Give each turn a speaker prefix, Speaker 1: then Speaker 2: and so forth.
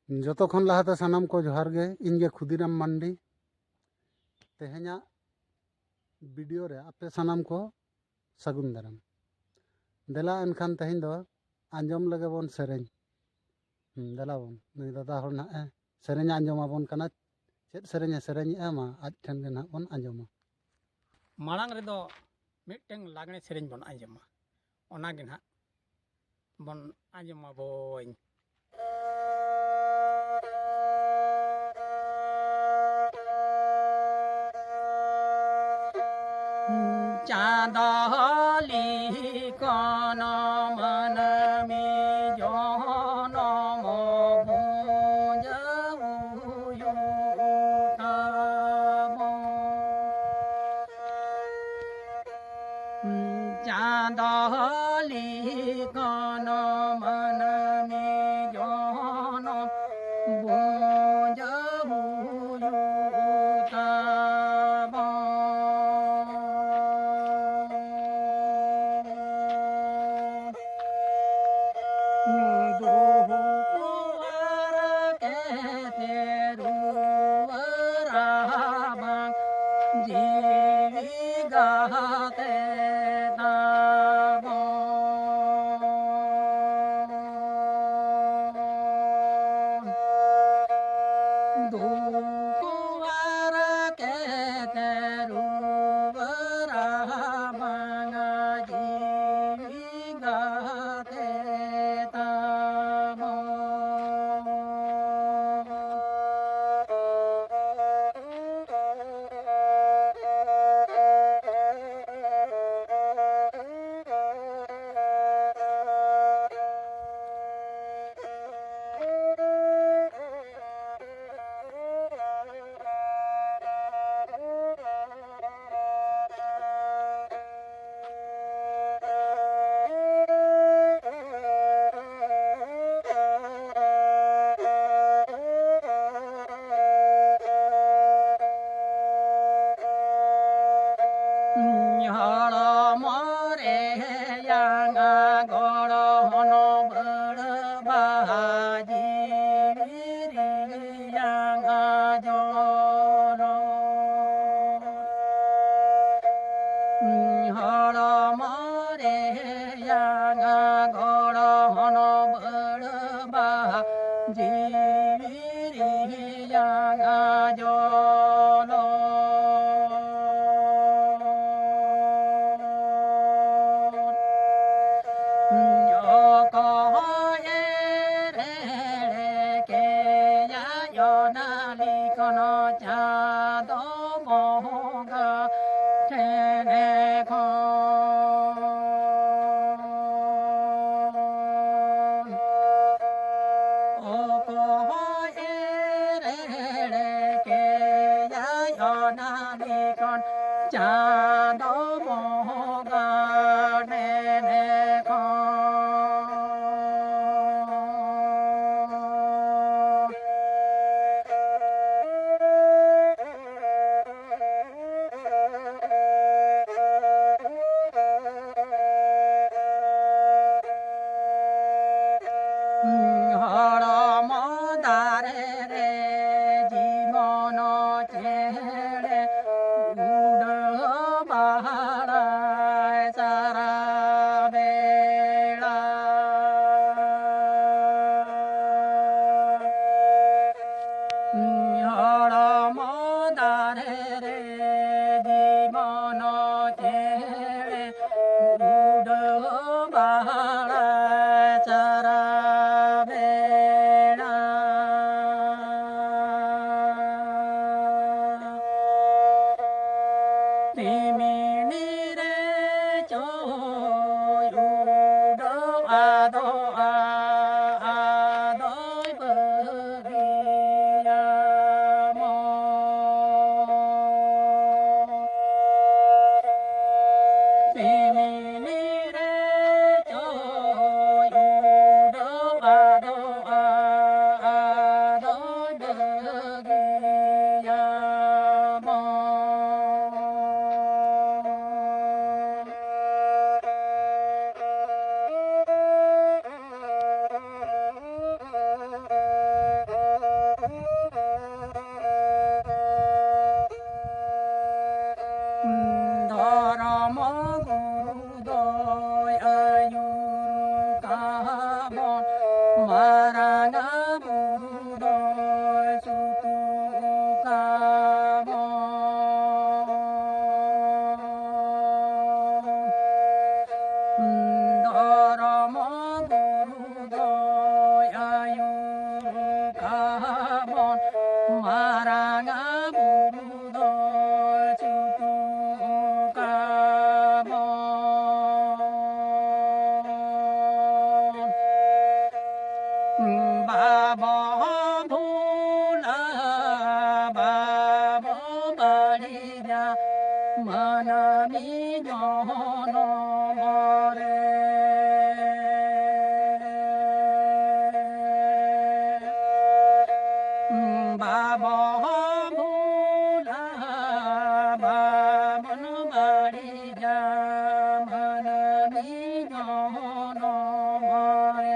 Speaker 1: ᱡᱚᱛᱚᱠᱷᱚᱱ ᱞᱟᱦᱟᱛᱮ ᱥᱟᱱᱟᱢ ᱠᱚ ᱡᱚᱦᱟᱨ ᱜᱮ, ᱤᱧ ᱜᱮ ᱠᱷᱩᱫᱤᱨᱟᱢ ᱢᱟᱱᱰᱤ। ᱛᱮᱦᱮᱧᱟᱜ ᱵᱷᱤᱰᱤᱭᱳ ᱨᱮ ᱟᱯᱮ ᱥᱟᱱᱟᱢ ᱠᱚ ᱥᱟᱹᱜᱩᱱ ᱫᱟᱨᱟᱢ। ᱫᱮᱞᱟ ᱮᱱᱠᱷᱟᱱ ᱛᱮᱦᱮᱧ ᱫᱚ ᱟᱸᱡᱚᱢ ᱞᱮᱜᱮ ᱵᱚᱱ ᱥᱮᱨᱮᱧ। ᱫᱮᱞᱟ ᱵᱚᱱ ᱱᱩᱭ ᱫᱟᱫᱟ ᱦᱚᱲ ᱱᱟᱦᱟᱜ ᱥᱮᱨᱮᱧ ᱟᱸᱡᱚᱢ ᱟᱵᱚᱱ ᱠᱟᱱᱟ। ᱪᱮᱫ ᱥᱮᱨᱮᱧᱮ ᱥᱮᱨᱮᱧᱮᱜᱼᱟ ᱢᱟ ᱟᱡ ᱴᱷᱮᱱ ᱜᱮ ᱱᱟᱦᱟᱜ ᱵᱚᱱ ᱟᱸᱡᱚᱢᱟ।
Speaker 2: ᱢᱟᱲᱟᱝ ᱨᱮᱫᱚ ᱢᱤᱫᱴᱟᱝ ᱞᱟᱜᱽᱬᱮ ᱥᱮᱨᱮᱧ ᱵᱚᱱ ᱟᱸᱡᱚᱢᱟ, ᱚᱱᱟᱜᱮ ᱱᱟᱦᱟᱜ ᱵᱚᱱ ᱟᱸᱡᱚᱢᱟᱵᱚᱧ। चाँदली कन मन में जनम भुजऊ चाँदली कन मन में जनम भुजऊ burudoy sutu kabon dharma burudoy ayu kabon maranga burudoy sutu kabon babo bhula babo bariya manami jono more babo bhula babon bariya manami jono more